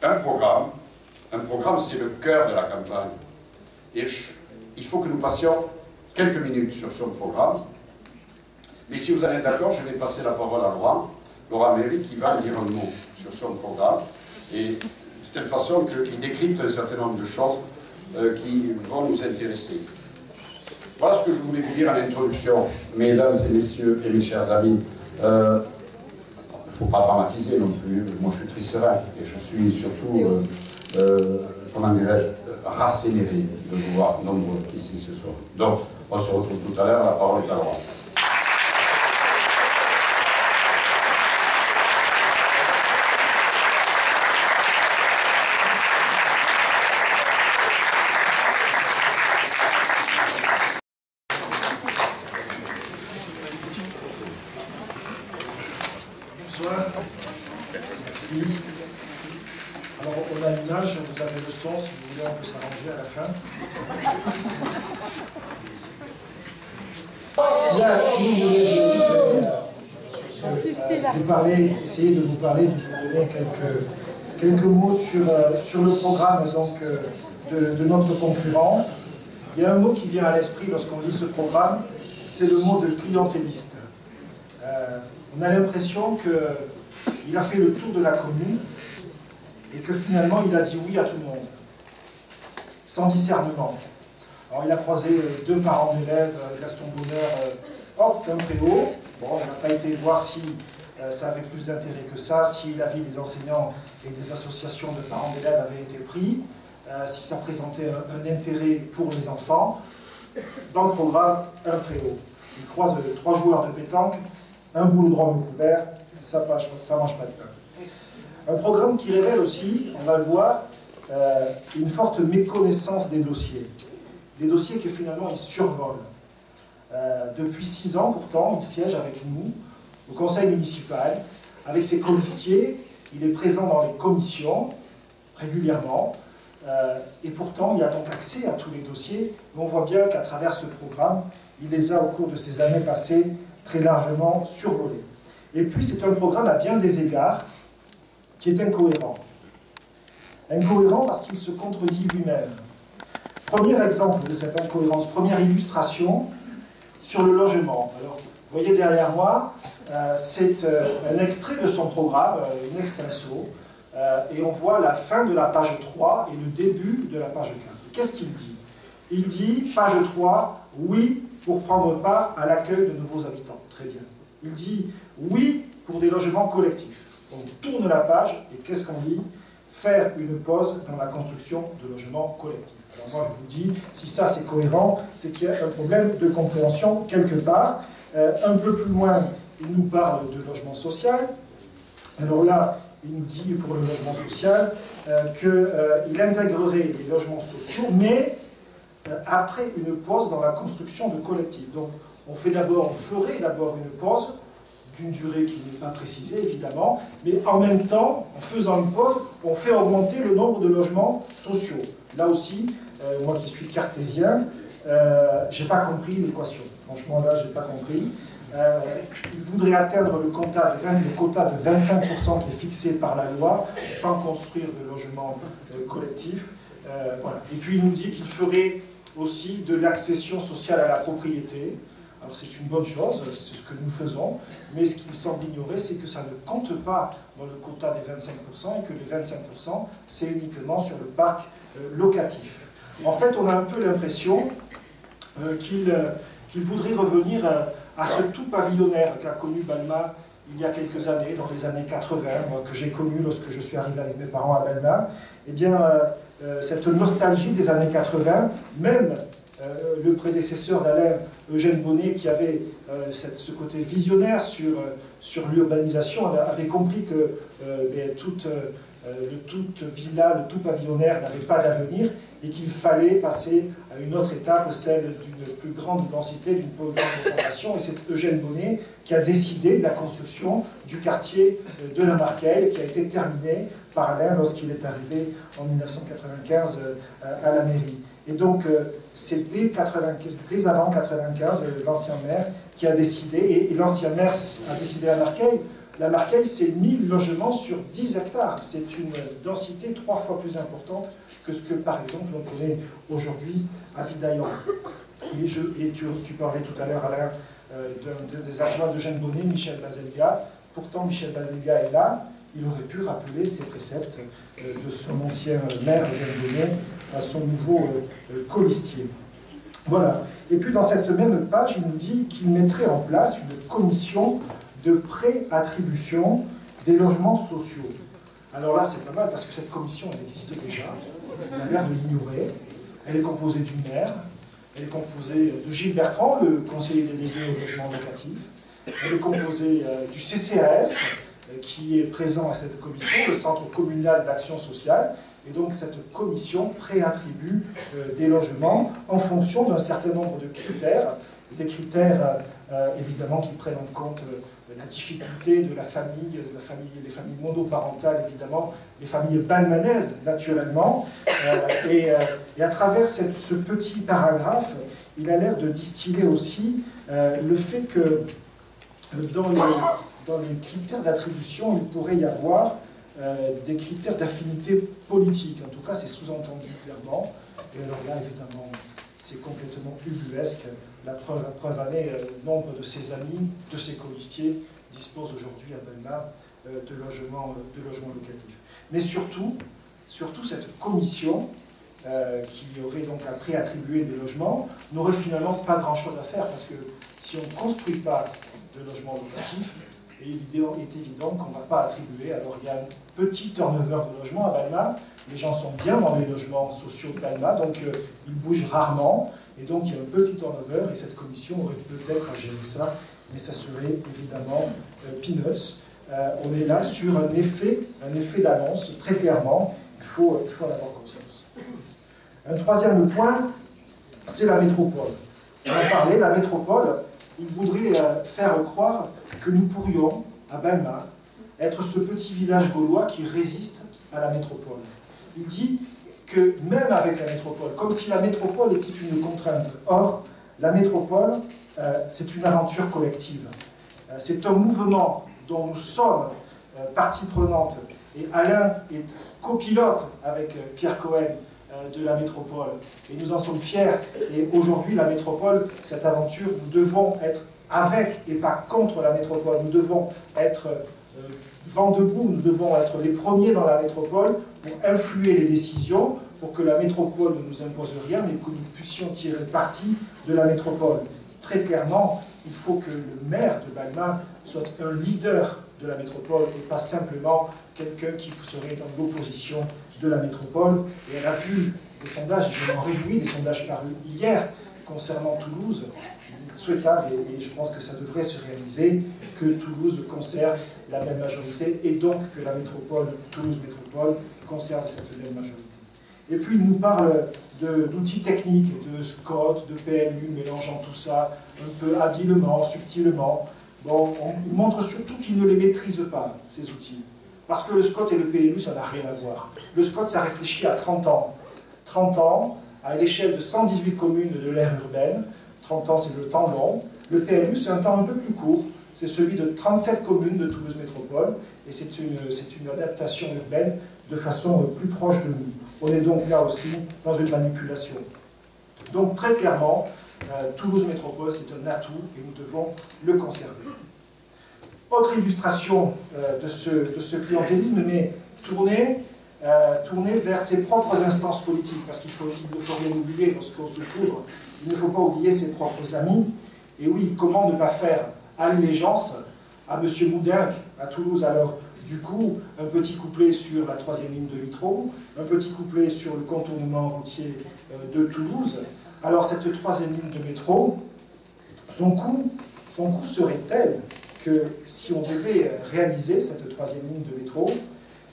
un programme c'est le cœur de la campagne. Et il faut que nous passions quelques minutes sur son programme. Mais si vous allez d'accord, je vais passer la parole à Laura Méry, qui va dire un mot sur son programme, et de telle façon qu'il décrypte un certain nombre de choses qui vont nous intéresser. Voilà ce que je voulais vous dire en introduction, mesdames et messieurs et mes chers amis. Il ne faut pas dramatiser non plus, moi je suis très serein, et je suis surtout, comment dirais-je, rassénéré de vous voir nombreux ici ce soir. Donc, on se retrouve tout à l'heure, la parole est à Laura. Bonsoir. Merci. Alors, on a l'image, vous avez le son, si vous voulez, on peut s'arranger à la fin. Là, si vous voulez, essayer de vous parler, de vous donner quelques mots sur le programme donc, de notre concurrent. Il y a un mot qui vient à l'esprit lorsqu'on lit ce programme, c'est le mot de clientéliste. On a l'impression qu'il a fait le tour de la commune et que finalement il a dit oui à tout le monde, sans discernement. Alors il a croisé deux parents d'élèves, Gaston Bonheur, hop, un préau. Bon, on n'a pas été voir si ça avait plus d'intérêt que ça, si l'avis des enseignants et des associations de parents d'élèves avait été pris, si ça présentait un intérêt pour les enfants. Dans le programme, un préau. Il croise trois joueurs de pétanque, un boulodrome couvert, ça mange pas de pain. Un programme qui révèle aussi, on va le voir, une forte méconnaissance des dossiers. Des dossiers que finalement ils survolent. Depuis 6 ans pourtant, il siège avec nous au conseil municipal, avec ses colistiers, il est présent dans les commissions régulièrement, et pourtant il a donc accès à tous les dossiers, mais on voit bien qu'à travers ce programme, il les a au cours de ces années passées très largement survolés. Et puis c'est un programme à bien des égards qui est incohérent. Incohérent parce qu'il se contredit lui-même. Premier exemple de cette incohérence, première illustration sur le logement. Alors, vous voyez derrière moi, c'est un extrait de son programme, une extenso, et on voit la fin de la page 3 et le début de la page 4. Qu'est-ce qu'il dit? Il dit, page 3, oui pour prendre part à l'accueil de nouveaux habitants. Très bien. Il dit, oui pour des logements collectifs. On tourne la page et qu'est-ce qu'on dit? Faire une pause dans la construction de logements collectifs. Alors moi je vous dis, si ça c'est cohérent, c'est qu'il y a un problème de compréhension quelque part. Un peu plus loin, il nous parle de logement social. Alors là, il nous dit pour le logement social qu'il intégrerait les logements sociaux, mais après une pause dans la construction de collectifs. Donc on ferait d'abord une pause d'une durée qui n'est pas précisée évidemment, mais en même temps, en faisant une pause, on fait augmenter le nombre de logements sociaux. Là aussi, moi qui suis cartésien, j'ai pas compris l'équation. Franchement là, j'ai pas compris. Il voudrait atteindre le quota de 25% qui est fixé par la loi, sans construire de logements collectifs. Voilà. Et puis il nous dit qu'il ferait aussi de l'accession sociale à la propriété. Alors c'est une bonne chose, c'est ce que nous faisons, mais ce qu'il semble ignorer, c'est que ça ne compte pas dans le quota des 25% et que les 25%, c'est uniquement sur le parc locatif. En fait, on a un peu l'impression qu'il voudrait revenir à ce tout pavillonnaire qu'a connu Balma il y a quelques années, dans les années 80, moi, que j'ai connu lorsque je suis arrivé avec mes parents à Balma. Eh bien, cette nostalgie des années 80, même le prédécesseur d'Alain, Eugène Bonnet, qui avait ce côté visionnaire sur l'urbanisation, avait compris que toute villa, le tout pavillonnaire n'avait pas d'avenir et qu'il fallait passer à une autre étape, celle d'une plus grande densité, d'une plus grande concentration. Et c'est Eugène Bonnet qui a décidé de la construction du quartier de la Marcaille, qui a été terminé par Alain lorsqu'il est arrivé en 1995 à la mairie. Et donc, c'est dès avant 1995, l'ancien maire qui a décidé, et l'ancien maire a décidé à Marcaille, La Marcaille, c'est 1000 logements sur 10 hectares. C'est une densité 3 fois plus importante que ce que, par exemple, on connaît aujourd'hui à Vidaillan. Et tu parlais tout à l'heure, Alain, des adjoints d'Eugène Bonnet, Michel Baselga. Pourtant, Michel Baselga est là. Il aurait pu rappeler ces préceptes de son ancien maire, Eugène Bonnet, à son nouveau colistier. Voilà. Et puis, dans cette même page, il nous dit qu'il mettrait en place une commission de pré-attribution des logements sociaux. Alors là, c'est pas mal, parce que cette commission, elle existe déjà. Il a l'air de l'ignorer. Elle est composée du maire. Elle est composée de Gilles Bertrand, le conseiller délégué au logement locatif. Elle est composée du CCAS, qui est présent à cette commission, le Centre communal d'action sociale. Et donc cette commission préattribue des logements en fonction d'un certain nombre de critères, des critères évidemment qui prennent en compte la difficulté de la famille, les familles monoparentales évidemment, les familles balmanaises naturellement. Et à travers ce petit paragraphe, il a l'air de distiller aussi le fait que dans les critères d'attribution, il pourrait y avoir des critères d'affinité politique. En tout cas, c'est sous-entendu clairement. Et alors là, évidemment, c'est complètement ubuesque. La preuve en est, nombre de ses amis, de ses colistiers, disposent aujourd'hui à Balma de logements locatifs. Mais surtout cette commission, qui aurait donc à préattribuer des logements, n'aurait finalement pas grand-chose à faire, parce que si on ne construit pas de logements locatifs, il est évident qu'on ne va pas attribuer. Alors il y a un petit turnover de logements à Balma, les gens sont bien dans les logements sociaux de Balma, donc ils bougent rarement, et donc il y a un petit turnover, et cette commission aurait peut-être à gérer ça, mais ça serait évidemment peanuts. On est là sur un effet d'annonce, très clairement, il faut en avoir conscience. Un troisième point, c'est la métropole. On en parlait, la métropole, il voudrait faire croire que nous pourrions, à Balma, être ce petit village gaulois qui résiste à la métropole. Il dit que même avec la métropole, comme si la métropole était une contrainte. Or, la métropole, c'est une aventure collective. C'est un mouvement dont nous sommes partie prenante. Et Alain est copilote avec Pierre Cohen de la métropole. Et nous en sommes fiers. Et aujourd'hui, la métropole, cette aventure, nous devons être avec et pas contre la métropole. Nous devons être vent debout, nous devons être les premiers dans la métropole pour influer les décisions, pour que la métropole ne nous impose rien, mais que nous puissions tirer parti de la métropole. Très clairement, il faut que le maire de Balma soit un leader de la métropole et pas simplement quelqu'un qui serait dans l'opposition de la métropole. Et elle a vu des sondages, et je m'en réjouis, des sondages parus hier concernant Toulouse, souhaitable, et je pense que ça devrait se réaliser, que Toulouse conserve la même majorité, et donc que la métropole, Toulouse Métropole, conserve cette même majorité. Et puis il nous parle d'outils techniques, de SCOT, de PLU, mélangeant tout ça un peu habilement, subtilement. Bon, il montre surtout qu'il ne les maîtrise pas, ces outils. Parce que le SCOT et le PLU, ça n'a rien à voir. Le SCOT, ça réfléchit à 30 ans. 30 ans, à l'échelle de 118 communes de l'aire urbaine. 30 ans, c'est le temps long. Le PLU, c'est un temps un peu plus court. C'est celui de 37 communes de Toulouse Métropole. Et c'est une adaptation urbaine de façon plus proche de nous. On est donc là aussi dans une manipulation. Donc très clairement, Toulouse Métropole, c'est un atout et nous devons le conserver. Autre illustration de ce clientélisme, mais tourné vers ses propres instances politiques, parce qu'il ne faut rien oublier lorsqu'on se poudre, il ne faut pas oublier ses propres amis. Et oui, comment ne pas faire allégeance à M. Moudinque, à Toulouse? Alors, du coup, un petit couplet sur la 3e ligne de métro, un petit couplet sur le contournement routier de Toulouse. Alors, cette 3e ligne de métro, son coût serait tel que si on devait réaliser cette 3e ligne de métro,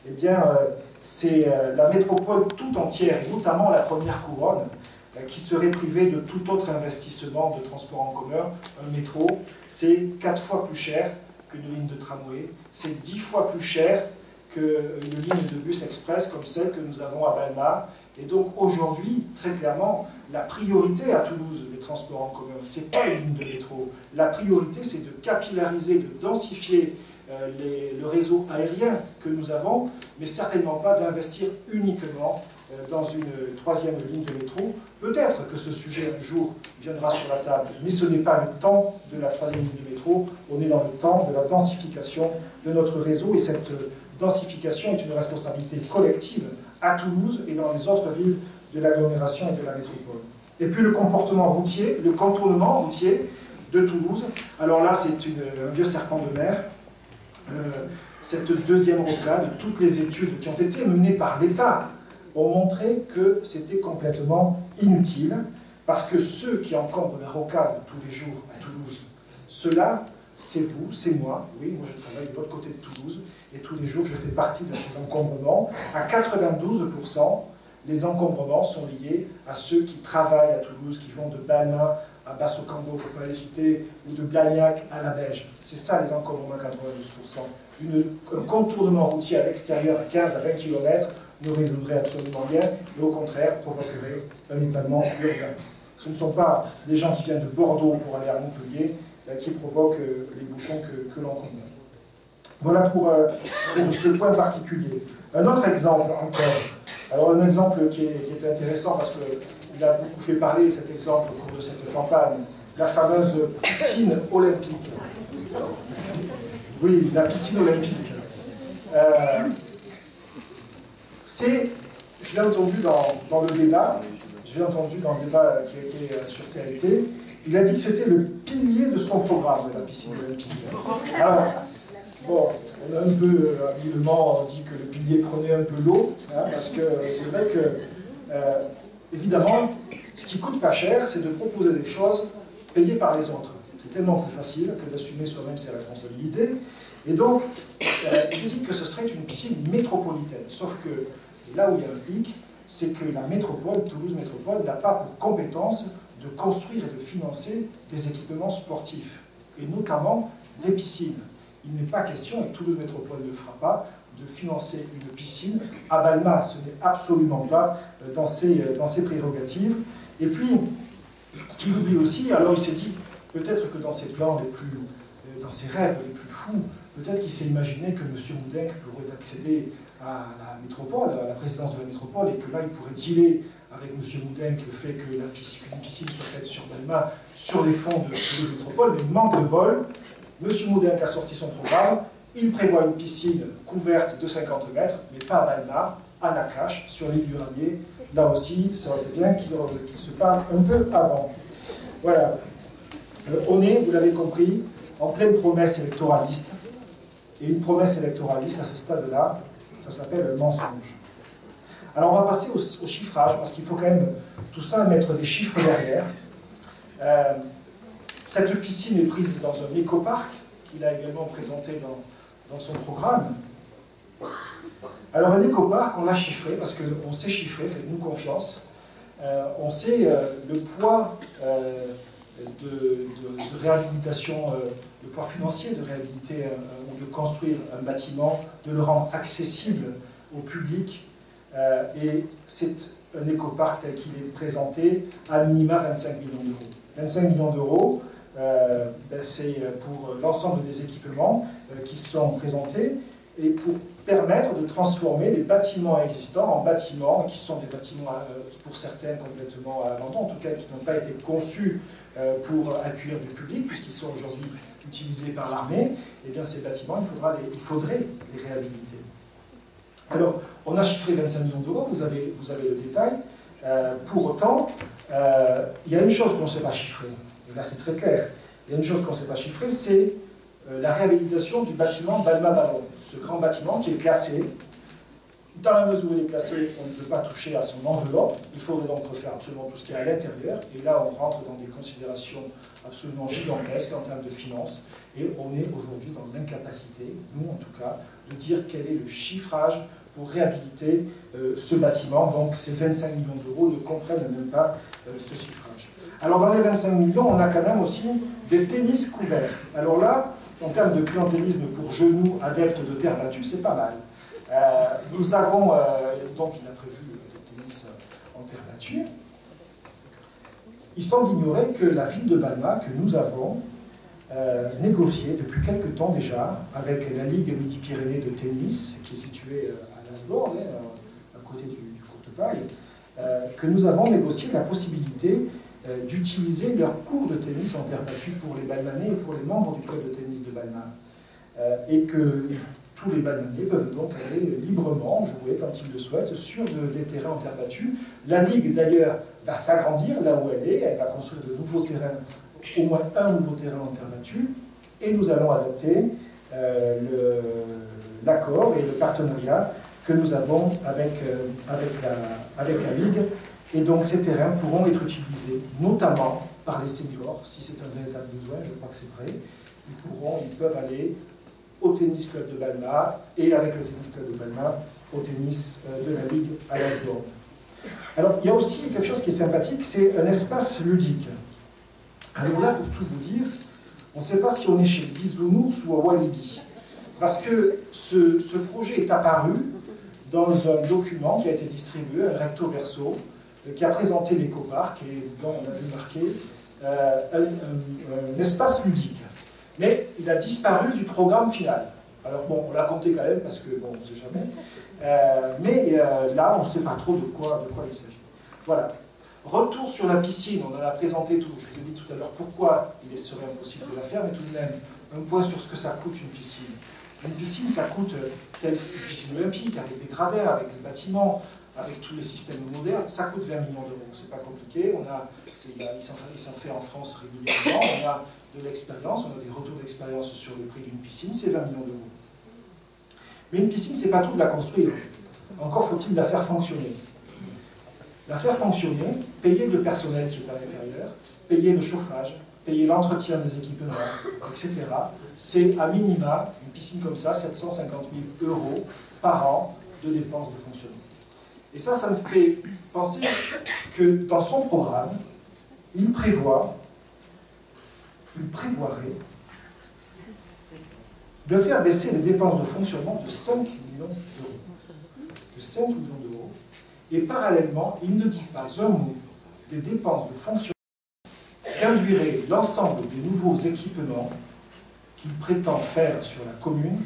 eh bien, c'est la métropole tout entière, et notamment la première couronne, qui serait privée de tout autre investissement de transport en commun. Un métro, c'est 4 fois plus cher qu'une ligne de tramway, c'est 10 fois plus cher qu'une ligne de bus express comme celle que nous avons à Balma. Et donc aujourd'hui, très clairement, la priorité à Toulouse des transports en commun, ce n'est pas une ligne de métro. La priorité, c'est de capillariser, de densifier le réseau aérien que nous avons, mais certainement pas d'investir uniquement dans une troisième ligne de métro. Peut-être que ce sujet un jour viendra sur la table, mais ce n'est pas le temps de la troisième ligne de métro, on est dans le temps de la densification de notre réseau, et cette densification est une responsabilité collective à Toulouse et dans les autres villes de l'agglomération et de la métropole. Et puis le comportement routier, le contournement routier de Toulouse. Alors là, c'est un vieux serpent de mer. Cette deuxième rocade, toutes les études qui ont été menées par l'État ont montré que c'était complètement inutile, parce que ceux qui encombrent la rocade tous les jours à Toulouse, ceux-là, c'est vous, c'est moi. Oui, moi je travaille de l'autre côté de Toulouse, et tous les jours je fais partie de ces encombrements. À 92%, les encombrements sont liés à ceux qui travaillent à Toulouse, qui vont de Balmain à Basse-au-Cambo, je peux pas les citer, ou de Blagnac à la Beige. C'est ça les encombrements à 92%. Un contournement routier à l'extérieur à 15 à 20 km ne résoudrait absolument rien, et au contraire provoquerait un étalement urbain. Ce ne sont pas des gens qui viennent de Bordeaux pour aller à Montpellier qui provoquent les bouchons que l'on connaît. Voilà pour ce point particulier. Un autre exemple encore. Alors un exemple qui est intéressant parce qu'il a beaucoup fait parler, cet exemple, au cours de cette campagne, la fameuse piscine olympique. Oui, la piscine olympique. Je l'ai entendu dans le débat, qui a été sur TNT, il a dit que c'était le pilier de son programme, la piscine olympique. Alors, bon, on a un peu habilement dit que le pilier prenait un peu l'eau, hein, parce que c'est vrai que, évidemment, ce qui coûte pas cher, c'est de proposer des choses payées par les autres. C'est tellement plus facile que d'assumer soi-même ses responsabilités. Et donc, il dit que ce serait une piscine métropolitaine. Sauf que là où il y a un hic, c'est que la métropole, Toulouse Métropole, n'a pas pour compétence de construire et de financer des équipements sportifs, et notamment des piscines. Il n'est pas question, et Toulouse Métropole ne le fera pas, de financer une piscine à Balma. Ce n'est absolument pas dans ses prérogatives. Et puis, ce qu'il oublie aussi, alors il s'est dit, peut-être que dans ses plans dans ses rêves les plus fous, peut-être qu'il s'est imaginé que M. Moudenc pourrait accéder à la métropole, à la présidence de la métropole, et que là, il pourrait dealer avec M. Moudenc le fait que la piscine soit faite sur Balma, sur les fonds de Toulouse Métropole, mais manque de bol, M. Moudenc a sorti son programme, il prévoit une piscine couverte de 50 mètres, mais pas à Balma, à Nakache, sur l'île du Ramier. Là aussi, ça aurait été bien qu'il se parle un peu avant. Voilà. On est, vous l'avez compris, en pleine promesse électoraliste. Et une promesse électoraliste, à ce stade-là, ça s'appelle un mensonge. Alors on va passer au chiffrage, parce qu'il faut quand même tout ça mettre des chiffres derrière. Cette piscine est prise dans un écoparc, qu'il a également présenté dans son programme. Alors un écoparc, on l'a chiffré, parce qu'on sait chiffrer, faites-nous confiance. On sait le poids de réhabilitation, le poids financier de réhabiliter ou de construire un bâtiment, de le rendre accessible au public. Et c'est un écoparc tel qu'il est présenté, à minima 25 millions d'euros. 25 millions d'euros, c'est pour l'ensemble des équipements qui sont présentés et pour permettre de transformer les bâtiments existants en bâtiments qui sont des bâtiments, pour certains, complètement à l'abandon, en tout cas qui n'ont pas été conçus pour accueillir du public, puisqu'ils sont aujourd'hui utilisés par l'armée. Et bien ces bâtiments, il faudrait les réhabiliter. Alors, on a chiffré 25 millions d'euros, vous avez le détail. Pour autant, il y a une chose qu'on ne sait pas chiffrer, et là c'est très clair. Il y a une chose qu'on ne sait pas chiffrer, c'est la réhabilitation du bâtiment Balma-Ballon. Ce grand bâtiment qui est classé. Dans la mesure où il est classé, on ne peut pas toucher à son enveloppe. Il faudrait donc refaire absolument tout ce qui est à l'intérieur. Et là, on rentre dans des considérations absolument gigantesques en termes de finances. Et on est aujourd'hui dans l'incapacité, nous en tout cas, de dire quel est le chiffrage pour réhabiliter ce bâtiment. Donc ces 25 millions d'euros ne comprennent même pas ce chiffrage. Alors dans les 25 millions, on a quand même aussi des tennis couverts. Alors là, en termes de clientélisme pour genoux adeptes de terre battue, c'est pas mal. Nous avons, donc il a prévu le tennis en terre battue. Il semble ignorer que la ville de Balma, que nous avons, négocié depuis quelque temps déjà avec la Ligue Midi-Pyrénées de tennis, qui est située à Lasborn, à côté du Courtepaille, que nous avons négocié la possibilité d'utiliser leurs cours de tennis en terre battue pour les Balmanais et pour les membres du club de tennis de Balma. Et que tous les Balmanais peuvent donc aller librement jouer quand ils le souhaitent sur des terrains en terre battue. La Ligue d'ailleurs va s'agrandir là où elle va construire de nouveaux terrains, au moins un nouveau terrain en terre battue, et nous allons adopter l'accord et le partenariat que nous avons avec la Ligue. Et donc ces terrains pourront être utilisés notamment par les seniors, si c'est un véritable besoin, je crois que c'est vrai. Ils peuvent aller au tennis club de Balma et avec le tennis club de Balma au tennis de la Ligue à Lasborn. Alors il y a aussi quelque chose qui est sympathique, c'est un espace ludique. Alors là, pour tout vous dire, on ne sait pas si on est chez Bisounours ou à Walibi, parce que ce projet est apparu dans un document qui a été distribué, un recto verso, qui a présenté l'éco-parc et dont on a vu marqué un espace ludique. Mais il a disparu du programme final. Alors bon, on l'a compté quand même parce que bon, on ne sait jamais. Mais là, on ne sait pas trop de quoi il s'agit. Voilà. Retour sur la piscine, on en a présenté tout. Je vous ai dit tout à l'heure pourquoi il serait impossible de la faire, mais tout de même, un point sur ce que ça coûte une piscine. Une piscine, ça coûte telle une piscine olympique, avec des gradins, avec des bâtiments, avec tous les systèmes modernes, ça coûte 20 millions d'euros. C'est pas compliqué, il s'en fait en France régulièrement, on a de l'expérience, on a des retours d'expérience sur le prix d'une piscine, c'est 20 millions d'euros. Mais une piscine, c'est pas tout de la construire. Encore faut-il la faire fonctionner. La faire fonctionner, payer le personnel qui est à l'intérieur, payer le chauffage, payer l'entretien des équipements, etc. C'est à minima, une piscine comme ça, 750 000 euros par an de dépenses de fonctionnement. Et ça me fait penser que dans son programme, il prévoirait de faire baisser les dépenses de fonctionnement de 5 millions d'euros. De 5 millions d'euros. Et parallèlement, il ne dit pas un mot des dépenses de fonctionnement qu'induirait l'ensemble des nouveaux équipements qu'il prétend faire sur la commune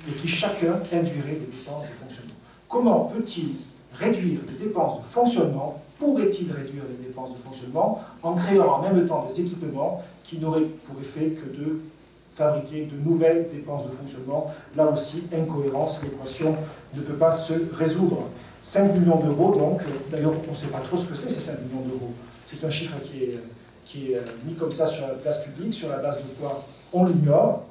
et qui chacun induirait des dépenses de fonctionnement. Comment peut-il réduire les dépenses de fonctionnement, pourrait-il réduire les dépenses de fonctionnement en créant en même temps des équipements qui n'auraient pour effet que de fabriquer de nouvelles dépenses de fonctionnement? Là aussi, incohérence, l'équation ne peut pas se résoudre. 5 millions d'euros, donc, d'ailleurs, on ne sait pas trop ce que c'est, ces 5 millions d'euros. C'est un chiffre qui est mis comme ça sur la place publique, sur la base de quoi on l'ignore.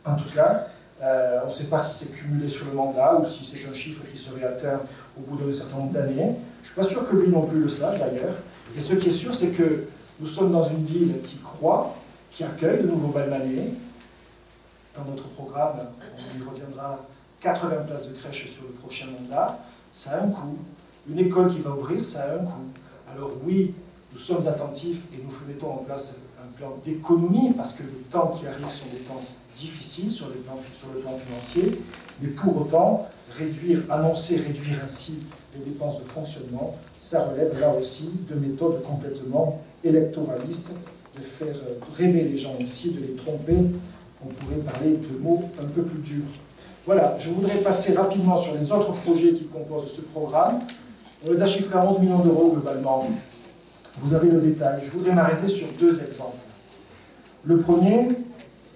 En tout cas, on ne sait pas si c'est cumulé sur le mandat ou si c'est un chiffre qui serait atteint au bout d'un certain nombre d'années. Je ne suis pas sûr que lui non plus le sache d'ailleurs. Et ce qui est sûr, c'est que nous sommes dans une ville qui croît, qui accueille de nouveaux Balmanais. Dans notre programme, on y reviendra, 80 places de crèche sur le prochain mandat. Ça a un coût. Une école qui va ouvrir, ça a un coût. Alors oui, nous sommes attentifs et nous mettons en place un plan d'économie parce que les temps qui arrivent sont des temps difficiles sur le plan financier, mais pour autant, annoncer réduire ainsi les dépenses de fonctionnement, ça relève là aussi de méthodes complètement électoralistes, de faire rêver les gens ainsi, de les tromper. On pourrait parler de mots un peu plus durs. Voilà, je voudrais passer rapidement sur les autres projets qui composent ce programme. On les a chiffrés à 11 millions d'euros globalement. Vous avez le détail. Je voudrais m'arrêter sur deux exemples. Le premier,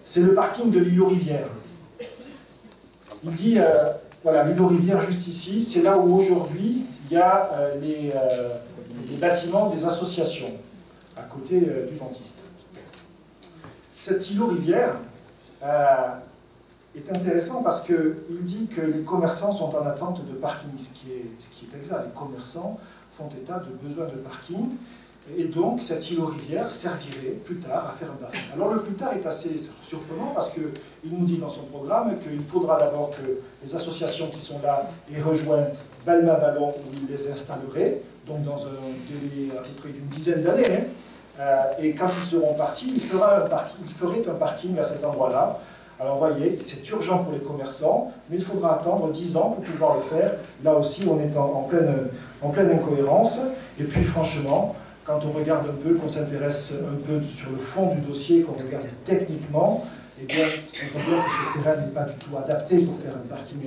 c'est le parking de l'île aux Rivières. Il dit, voilà, l'île aux Rivières juste ici, c'est là où aujourd'hui il y a les bâtiments des associations, à côté du dentiste. Cette île aux Rivières est intéressant parce qu'il dit que les commerçants sont en attente de parking, ce qui est exact. Les commerçants font état de besoin de parking. Et donc, cette île aux Rivières servirait plus tard à faire un parking. Alors, le plus tard est assez surprenant parce qu'il nous dit dans son programme qu'il faudra d'abord que les associations qui sont là aient rejoint Balma Ballon où il les installerait, donc dans un délai à peu près d'une dizaine d'années. Et quand ils seront partis, il ferait un parking à cet endroit-là. Alors, vous voyez, c'est urgent pour les commerçants, mais il faudra attendre 10 ans pour pouvoir le faire. Là aussi, on est en pleine incohérence. Et puis, franchement, quand on regarde un peu, qu'on s'intéresse un peu sur le fond du dossier, qu'on regarde techniquement, eh bien, on voit bien que ce terrain n'est pas du tout adapté pour faire un parking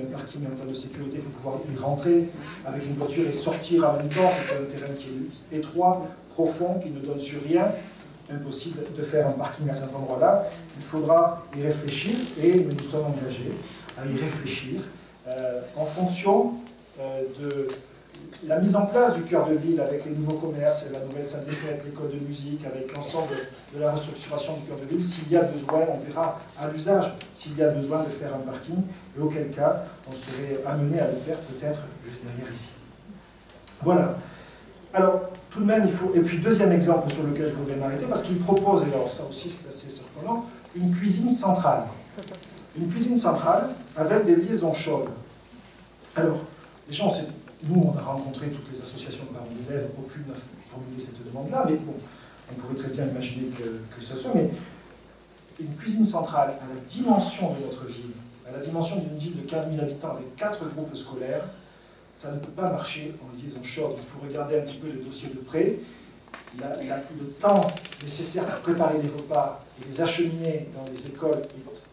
en termes de sécurité. Il faut pouvoir y rentrer avec une voiture et sortir en même temps. C'est un terrain qui est étroit, profond, qui ne donne sur rien. Impossible de faire un parking à cet endroit-là. Il faudra y réfléchir et nous nous sommes engagés à y réfléchir en fonction de la mise en place du cœur de ville avec les nouveaux commerces et la nouvelle syndicat avec l'école de musique, avec l'ensemble de la restructuration du cœur de ville. S'il y a besoin, on verra à l'usage s'il y a besoin de faire un parking, et auquel cas on serait amené à le faire peut-être juste derrière ici. Voilà. Alors, tout de même, il faut... Et puis, deuxième exemple sur lequel je voudrais m'arrêter, parce qu'il propose, et alors ça aussi c'est assez surprenant, une cuisine centrale. Une cuisine centrale avec des liaisons chaudes. Alors, déjà, nous, on a rencontré toutes les associations de parents d'élèves, aucune n'a formulé cette demande-là, mais bon, on pourrait très bien imaginer que ce soit, mais une cuisine centrale à la dimension de notre ville, à la dimension d'une ville de 15 000 habitants avec 4 groupes scolaires, ça ne peut pas marcher en liaison chaude. Il faut regarder un petit peu le dossier de près. Le temps nécessaire pour préparer les repas et les acheminer dans les écoles est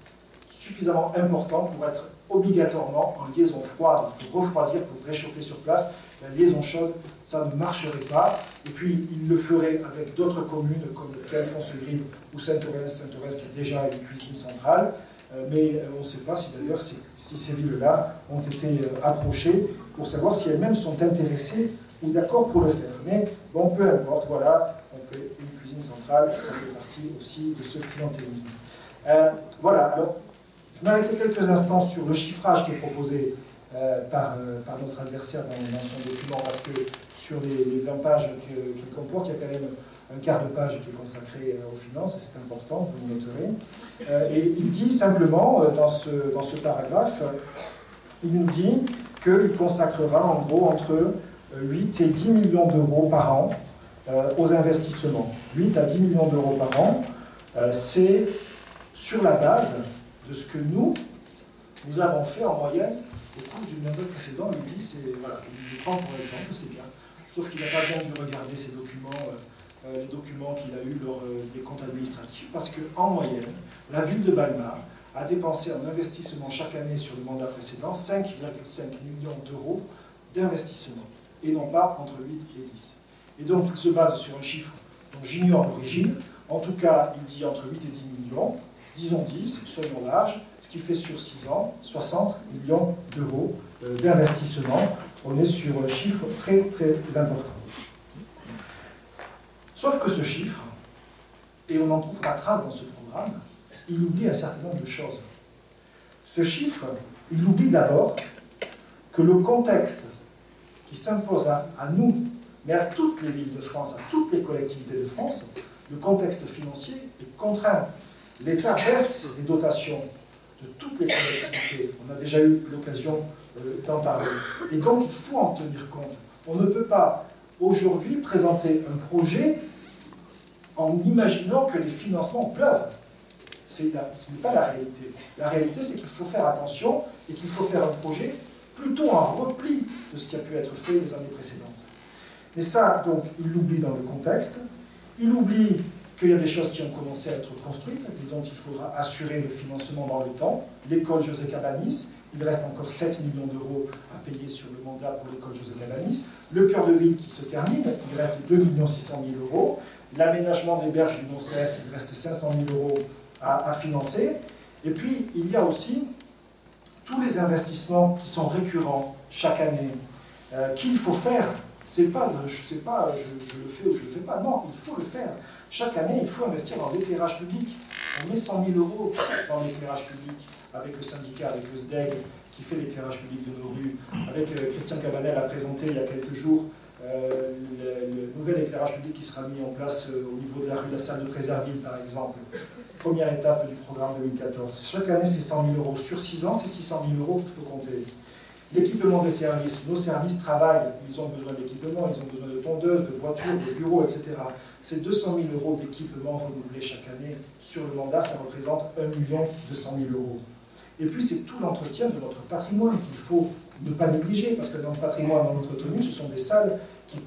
suffisamment important pour être obligatoirement en liaison froide. Il faut refroidir pour réchauffer sur place. La liaison chaude, ça ne marcherait pas. Et puis, il le ferait avec d'autres communes comme Caen-Fons-le-Grive ou Saint-Orens qui a déjà une cuisine centrale. Mais on ne sait pas si d'ailleurs si ces villes-là ont été approchées pour savoir si elles-mêmes sont intéressées ou d'accord pour le faire. Mais bon, peu importe, voilà, on fait une cuisine centrale, ça fait partie aussi de ce clientélisme. Voilà, alors, je m'arrêtais quelques instants sur le chiffrage qui est proposé par notre adversaire dans son document, parce que sur les 20 pages qu'il comporte, il y a quand même un quart de page qui est consacré aux finances, c'est important, vous le noterez. Et il dit simplement, dans ce paragraphe, il nous dit qu'il consacrera en gros entre 8 et 10 millions d'euros par an aux investissements. 8 à 10 millions d'euros par an, c'est sur la base de ce que nous avons fait en moyenne au cours du mandat précédent. Il dit, voilà, il le prend pour exemple, c'est bien. Sauf qu'il n'a pas bien dû regarder ces documents, les documents qu'il a eus lors des comptes administratifs, parce qu'en moyenne, la ville de Balma a dépensé en investissement chaque année sur le mandat précédent 5,5 millions d'euros d'investissement, et non pas entre 8 et 10. Et donc il se base sur un chiffre dont j'ignore l'origine. En tout cas, il dit entre 8 et 10 millions, disons 10, soyons larges, ce qui fait sur 6 ans 60 millions d'euros d'investissement. On est sur un chiffre très très important. Sauf que ce chiffre, et on en trouve la trace dans ce programme, il oublie un certain nombre de choses. Ce chiffre, il oublie d'abord que le contexte qui s'impose à nous, mais à toutes les villes de France, à toutes les collectivités de France, le contexte financier est contraint. L'État baisse les dotations de toutes les collectivités. On a déjà eu l'occasion d'en parler. Et donc, il faut en tenir compte. On ne peut pas, aujourd'hui, présenter un projet en imaginant que les financements pleuvent. Ce n'est pas la réalité. La réalité, c'est qu'il faut faire attention et qu'il faut faire un projet plutôt en repli de ce qui a pu être fait les années précédentes. Et ça, donc, il l'oublie dans le contexte. Il oublie qu'il y a des choses qui ont commencé à être construites et dont il faudra assurer le financement dans le temps. L'école José Cabanis, il reste encore 7 millions d'euros à payer sur le mandat pour l'école José Cabanis. Le cœur de ville qui se termine, il reste 2 600 000 euros. L'aménagement des berges du Nonces, il reste 500 000 euros à financer. Et puis, il y a aussi tous les investissements qui sont récurrents chaque année, qu'il faut faire. C'est pas, je le fais ou je le fais pas. Non, il faut le faire. Chaque année, il faut investir dans l'éclairage public. On met 100 000 euros dans l'éclairage public avec le syndicat, avec le SDEG, qui fait l'éclairage public de nos rues. Avec Christian Cabanel a présenté il y a quelques jours le nouvel éclairage public qui sera mis en place au niveau de la rue de la Salle de Préserville, par exemple. Première étape du programme 2014. Chaque année, c'est 100 000 euros. Sur 6 ans, c'est 600 000 euros qu'il faut compter. L'équipement des services. Nos services travaillent, ils ont besoin d'équipement, ils ont besoin de tondeuses, de voitures, de bureaux, etc. C'est 200 000 euros d'équipement renouvelé chaque année. Sur le mandat, ça représente 1 200 000 euros. Et puis, c'est tout l'entretien de notre patrimoine qu'il faut ne pas négliger, parce que dans le patrimoine non entretenu, ce sont des salles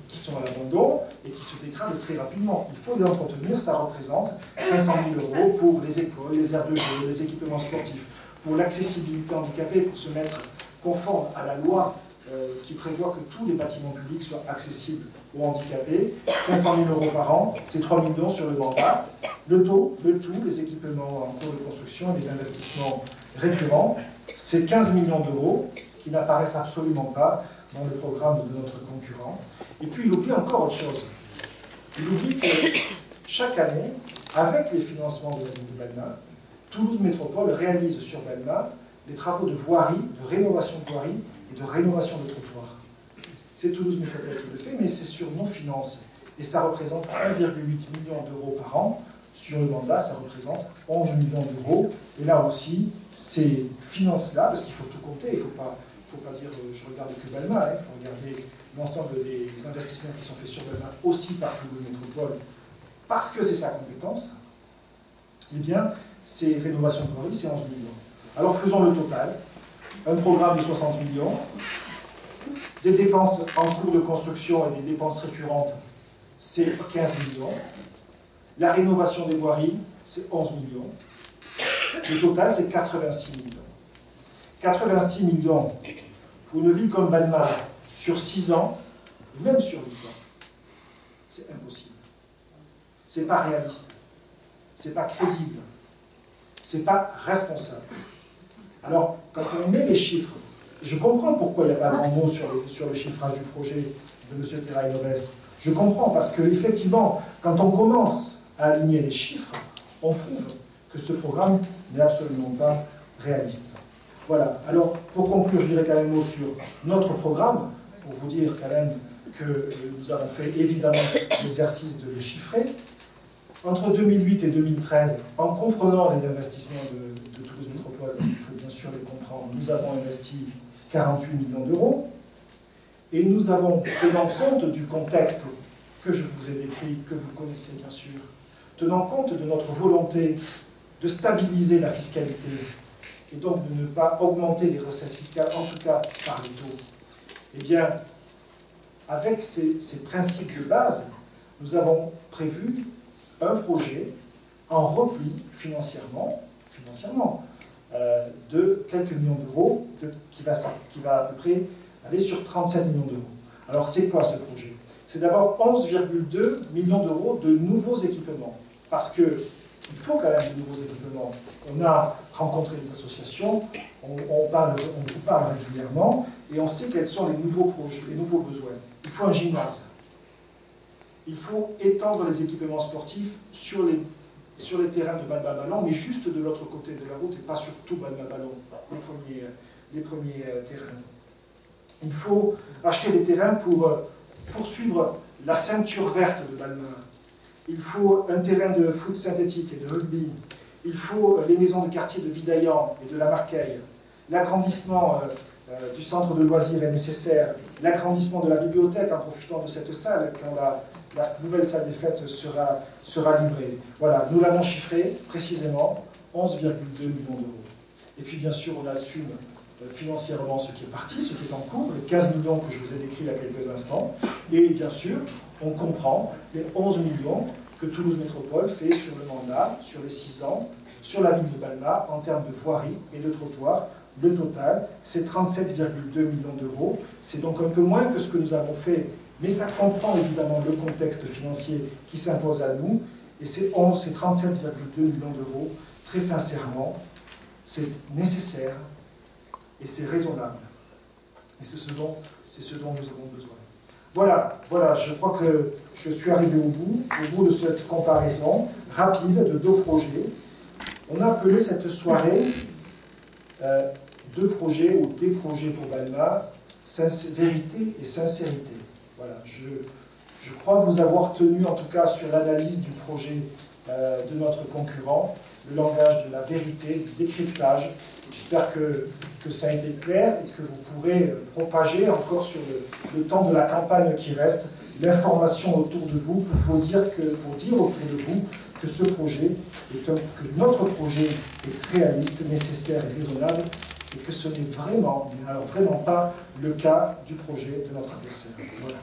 qui sont à l'abandon et qui se dégradent très rapidement. Il faut les entretenir, ça représente 500 000 € pour les écoles, les aires de jeu, les équipements sportifs, pour l'accessibilité handicapée, pour se mettre conforme à la loi qui prévoit que tous les bâtiments publics soient accessibles aux handicapés. 500 000 € par an, c'est 3 millions sur le mandat. Le tout, les équipements en cours de construction et les investissements récurrents, c'est 15 millions d'euros qui n'apparaissent absolument pas dans le programme de notre concurrent. Et puis il oublie encore autre chose. Il oublie que chaque année, avec les financements de la ville de Balma, Toulouse Métropole réalise sur Balma les travaux de voirie, de rénovation de voirie et de rénovation de trottoirs. C'est Toulouse Métropole qui le fait, mais c'est sur nos finances. Et ça représente 1,8 million d'euros par an. Sur le mandat, ça représente 11 millions d'euros. Et là aussi, ces finances-là, parce qu'il faut tout compter, il ne faut pas dire je regarde que Balma, il faut regarder l'ensemble des investissements qui sont faits sur Balma aussi par Toulouse Métropole, parce que c'est sa compétence, eh bien, ces rénovations de voirie, c'est 11 millions. Alors faisons le total. Un programme de 60 millions, des dépenses en cours de construction et des dépenses récurrentes, c'est 15 millions. La rénovation des voiries, c'est 11 millions. Le total, c'est 86 millions. 86 millions pour une ville comme Balma, sur 6 ans, même sur 8 ans, c'est impossible. C'est pas réaliste. C'est pas crédible. C'est pas responsable. Alors, quand on met les chiffres, je comprends pourquoi il n'y a pas grand mot sur le chiffrage du projet de M. Terrail-Novès. Je comprends, parce qu'effectivement, quand on commence à aligner les chiffres, on prouve que ce programme n'est absolument pas réaliste. Voilà. Alors, pour conclure, je dirais quand même un mot sur notre programme, pour vous dire quand même que nous avons fait évidemment l'exercice de le chiffrer. Entre 2008 et 2013, en comprenant les investissements de Toulouse Métropole, il faut bien sûr les comprendre, nous avons investi 48 millions d'euros, et nous avons, tenant compte du contexte que je vous ai décrit, que vous connaissez bien sûr, tenant compte de notre volonté de stabiliser la fiscalité, et donc de ne pas augmenter les recettes fiscales, en tout cas par les taux, eh bien, avec ces principes de base, nous avons prévu un projet en repli financièrement de quelques millions d'euros, qui va à peu près aller sur 37 millions d'euros. Alors c'est quoi ce projet? C'est d'abord 11,2 millions d'euros de nouveaux équipements, parce qu'il faut quand même de nouveaux équipements. On a rencontré les associations, on parle régulièrement, et on sait quels sont les nouveaux projets, les nouveaux besoins. Il faut un gymnase. Il faut étendre les équipements sportifs sur les terrains de Balma-Ballon, mais juste de l'autre côté de la route et pas sur tout Balma-Ballon, les premiers terrains. Il faut acheter des terrains pour poursuivre la ceinture verte de Balma. Il faut un terrain de foot synthétique et de rugby. Il faut les maisons de quartier de Vidaillan et de la Marqueille. L'agrandissement du centre de loisirs est nécessaire. L'agrandissement de la bibliothèque en profitant de cette salle quand la nouvelle salle des fêtes sera livrée. Voilà, nous l'avons chiffré précisément 11,2 millions d'euros. Et puis bien sûr, on assume financièrement ce qui est parti, ce qui est en cours, les 15 millions que je vous ai décrits il y a quelques instants. Et bien sûr, on comprend les 11 millions que Toulouse Métropole fait sur le mandat, sur les 6 ans, sur la ville de Balma, en termes de voirie et de trottoirs. Le total, c'est 37,2 millions d'euros. C'est donc un peu moins que ce que nous avons fait, mais ça comprend évidemment le contexte financier qui s'impose à nous. Et ces 37,2 millions d'euros, très sincèrement, c'est nécessaire et c'est raisonnable. Et c'est ce dont nous avons besoin. Voilà, je crois que je suis arrivé au bout de cette comparaison rapide de deux projets. On a appelé cette soirée deux projets ou des projets pour Balma, vérité et sincérité. Voilà, je crois vous avoir tenu en tout cas sur l'analyse du projet de notre concurrent, le langage de la vérité, du décryptage. J'espère que ça a été clair et que vous pourrez propager encore sur le temps de la campagne qui reste l'information autour de vous pour dire autour de vous que ce projet, que notre projet est réaliste, nécessaire et raisonnable et que ce n'est vraiment, alors vraiment pas le cas du projet de notre adversaire. Voilà.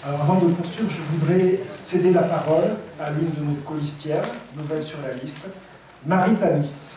Alors avant de poursuivre, je voudrais céder la parole à l'une de nos colistières, nouvelle sur la liste, Marie Tanis.